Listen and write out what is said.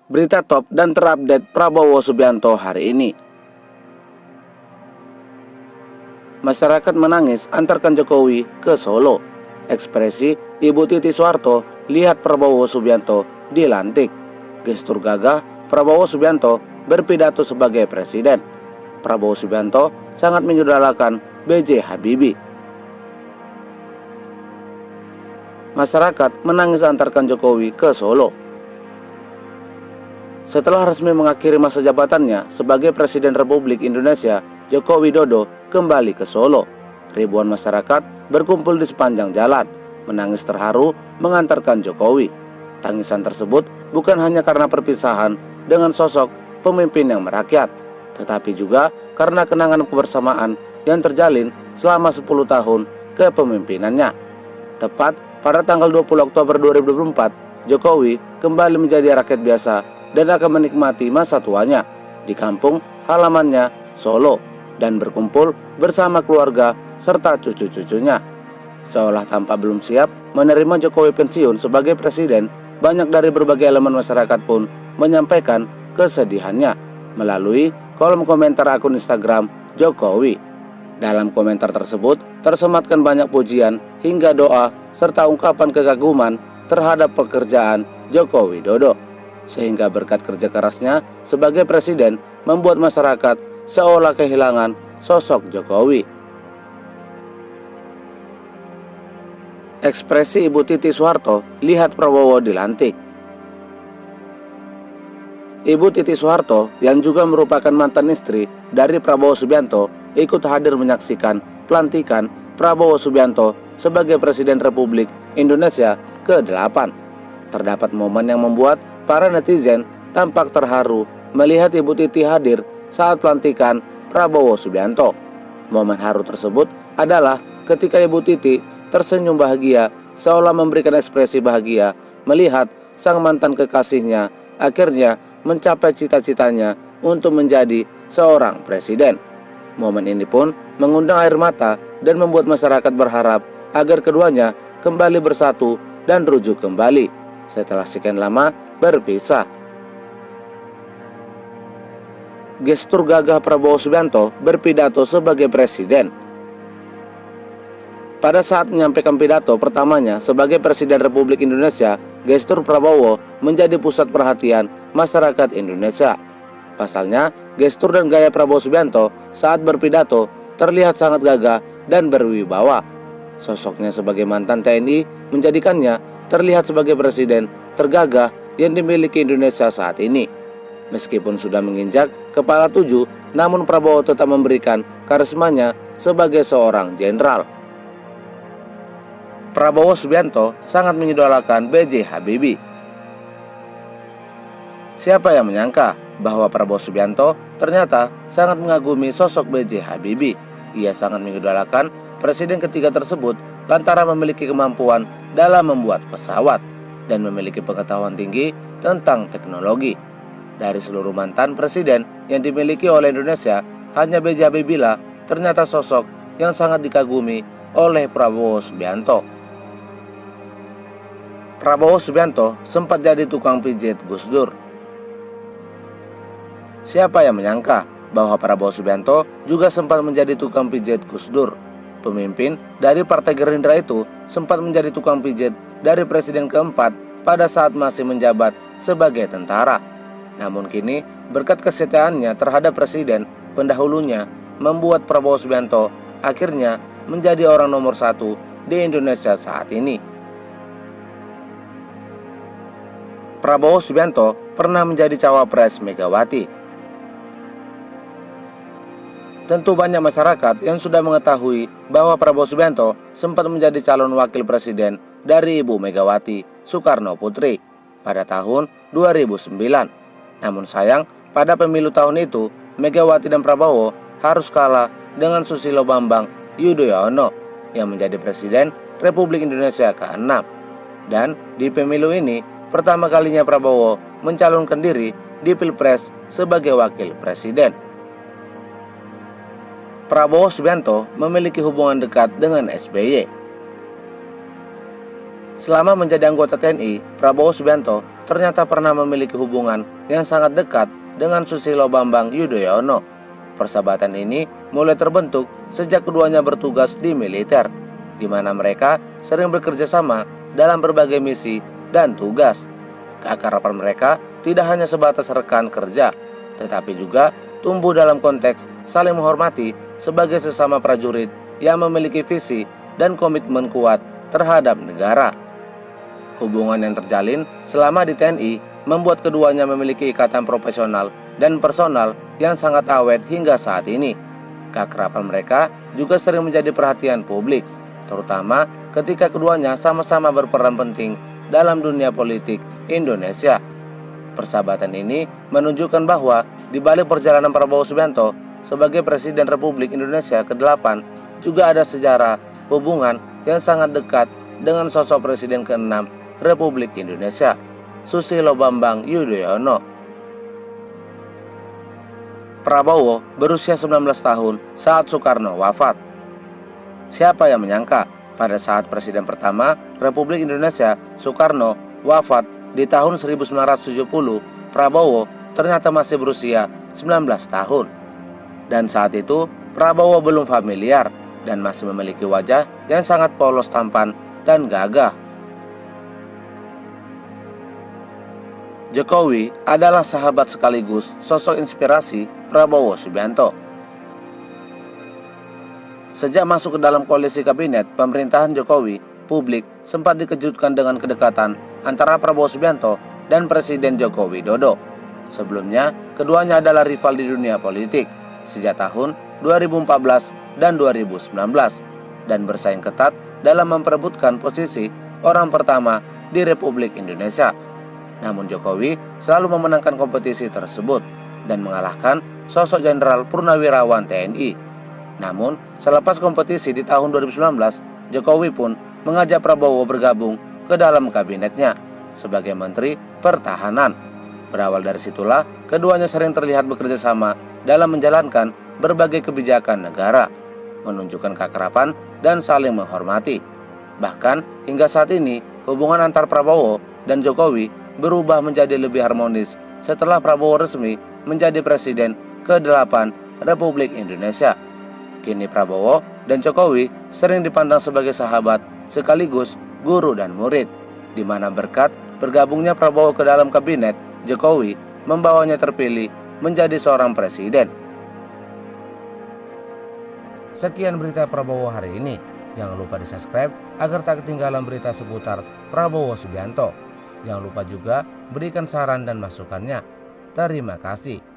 berita top dan terupdate Prabowo Subianto hari ini. Masyarakat menangis antarkan Jokowi ke Solo. Ekspresi Ibu Titi Soeharto lihat Prabowo Subianto dilantik. Gestur gagah Prabowo Subianto berpidato sebagai presiden. Prabowo Subianto sangat mengidolakan B.J. Habibie. Masyarakat menangis antarkan Jokowi ke Solo. Setelah resmi mengakhiri masa jabatannya sebagai Presiden Republik Indonesia, Joko Widodo kembali ke Solo. Ribuan masyarakat berkumpul di sepanjang jalan, menangis terharu mengantarkan Jokowi. Tangisan tersebut bukan hanya karena perpisahan dengan sosok pemimpin yang merakyat, tetapi juga karena kenangan kebersamaan yang terjalin selama 10 tahun kepemimpinannya. Tepat pada tanggal 20 Oktober 2024, Jokowi kembali menjadi rakyat biasa dan akan menikmati masa tuanya di kampung halamannya Solo dan berkumpul bersama keluarga serta cucu-cucunya. Seolah tanpa belum siap menerima Jokowi pensiun sebagai presiden, banyak dari berbagai elemen masyarakat pun menyampaikan kesedihannya melalui kolom komentar akun Instagram Jokowi. Dalam komentar tersebut tersematkan banyak pujian hingga doa serta ungkapan kekaguman terhadap pekerjaan Joko Widodo, sehingga berkat kerja kerasnya sebagai presiden membuat masyarakat seolah kehilangan sosok Jokowi. Ekspresi Ibu Titi Soeharto lihat Prabowo dilantik. Ibu Titi Soeharto yang juga merupakan mantan istri dari Prabowo Subianto ikut hadir menyaksikan pelantikan Prabowo Subianto sebagai Presiden Republik Indonesia ke-8. Terdapat momen yang membuat para netizen tampak terharu melihat Ibu Titi hadir saat pelantikan Prabowo Subianto. Momen haru tersebut adalah ketika Ibu Titi tersenyum bahagia seolah memberikan ekspresi bahagia melihat sang mantan kekasihnya akhirnya mencapai cita-citanya untuk menjadi seorang presiden. Momen ini pun mengundang air mata dan membuat masyarakat berharap agar keduanya kembali bersatu dan rujuk kembali setelah sekian lama berpisah. Gestur gagah Prabowo Subianto berpidato sebagai presiden. Pada saat menyampaikan pidato pertamanya sebagai Presiden Republik Indonesia, gestur Prabowo menjadi pusat perhatian masyarakat Indonesia. Pasalnya, gestur dan gaya Prabowo Subianto saat berpidato terlihat sangat gagah dan berwibawa. Sosoknya sebagai mantan TNI menjadikannya terlihat sebagai presiden tergagah yang dimiliki Indonesia saat ini. Meskipun sudah menginjak kepala 7, namun Prabowo tetap memberikan karismanya sebagai seorang jenderal. Prabowo Subianto sangat mengidolakan B.J. Habibie. Siapa yang menyangka bahwa Prabowo Subianto ternyata sangat mengagumi sosok B.J. Habibie. Ia sangat mengidolakan presiden ketiga tersebut lantaran memiliki kemampuan dalam membuat pesawat dan memiliki pengetahuan tinggi tentang teknologi. Dari seluruh mantan presiden yang dimiliki oleh Indonesia, hanya B.J. Habibie lah ternyata sosok yang sangat dikagumi oleh Prabowo Subianto. Prabowo Subianto sempat jadi tukang pijit Gus Dur. Siapa yang menyangka bahwa Prabowo Subianto juga sempat menjadi tukang pijit Gus Dur. Pemimpin dari Partai Gerindra itu sempat menjadi tukang pijit dari Presiden keempat pada saat masih menjabat sebagai tentara. Namun kini berkat kesetiaannya terhadap presiden pendahulunya membuat Prabowo Subianto akhirnya menjadi orang nomor 1 di Indonesia saat ini. Prabowo Subianto pernah menjadi cawapres Megawati. Tentu banyak masyarakat yang sudah mengetahui bahwa Prabowo Subianto sempat menjadi calon wakil presiden dari Ibu Megawati Soekarno Putri pada tahun 2009. Namun sayang, pada pemilu tahun itu Megawati dan Prabowo harus kalah dengan Susilo Bambang Yudhoyono yang menjadi Presiden Republik Indonesia ke-6. Dan di pemilu ini pertama kalinya Prabowo mencalonkan diri di Pilpres sebagai wakil presiden. Prabowo Subianto memiliki hubungan dekat dengan SBY. Selama menjadi anggota TNI, Prabowo Subianto ternyata pernah memiliki hubungan yang sangat dekat dengan Susilo Bambang Yudhoyono. Persahabatan ini mulai terbentuk sejak keduanya bertugas di militer, di mana mereka sering bekerja sama dalam berbagai misi dan tugas. Keakraban mereka tidak hanya sebatas rekan kerja, tetapi juga tumbuh dalam konteks saling menghormati sebagai sesama prajurit yang memiliki visi dan komitmen kuat terhadap negara. Hubungan yang terjalin selama di TNI membuat keduanya memiliki ikatan profesional dan personal yang sangat awet hingga saat ini. Keakraban mereka juga sering menjadi perhatian publik, terutama ketika keduanya sama-sama berperan penting dalam dunia politik Indonesia. Persahabatan ini menunjukkan bahwa di balik perjalanan Prabowo Subianto sebagai Presiden Republik Indonesia ke-8 juga ada sejarah hubungan yang sangat dekat dengan sosok Presiden ke-6 Republik Indonesia, Susilo Bambang Yudhoyono. Prabowo berusia 19 tahun saat Soekarno wafat. Siapa yang menyangka pada saat Presiden pertama Republik Indonesia, Soekarno, wafat di tahun 1970, Prabowo ternyata masih berusia 19 tahun. Dan saat itu, Prabowo belum familiar dan masih memiliki wajah yang sangat polos tampan dan gagah. Jokowi adalah sahabat sekaligus sosok inspirasi Prabowo Subianto. Sejak masuk ke dalam koalisi kabinet pemerintahan Jokowi, publik sempat dikejutkan dengan kedekatan antara Prabowo Subianto dan Presiden Joko Widodo. Sebelumnya, keduanya adalah rival di dunia politik sejak tahun 2014 dan 2019 dan bersaing ketat dalam memperebutkan posisi orang pertama di Republik Indonesia. Namun Jokowi selalu memenangkan kompetisi tersebut dan mengalahkan sosok Jenderal Purnawirawan TNI. Namun, selepas kompetisi di tahun 2019, Jokowi pun mengajak Prabowo bergabung ke dalam kabinetnya sebagai Menteri Pertahanan. Berawal dari situlah, keduanya sering terlihat bekerja sama dalam menjalankan berbagai kebijakan negara, menunjukkan keakraban dan saling menghormati. Bahkan hingga saat ini, hubungan antar Prabowo dan Jokowi berubah menjadi lebih harmonis setelah Prabowo resmi menjadi Presiden ke-8 Republik Indonesia. Kini Prabowo dan Jokowi sering dipandang sebagai sahabat sekaligus guru dan murid, di mana berkat bergabungnya Prabowo ke dalam kabinet, Jokowi membawanya terpilih menjadi seorang presiden. Sekian berita Prabowo hari ini. Jangan lupa di-subscribe agar tak ketinggalan berita seputar Prabowo Subianto. Jangan lupa juga berikan saran dan masukannya. Terima kasih.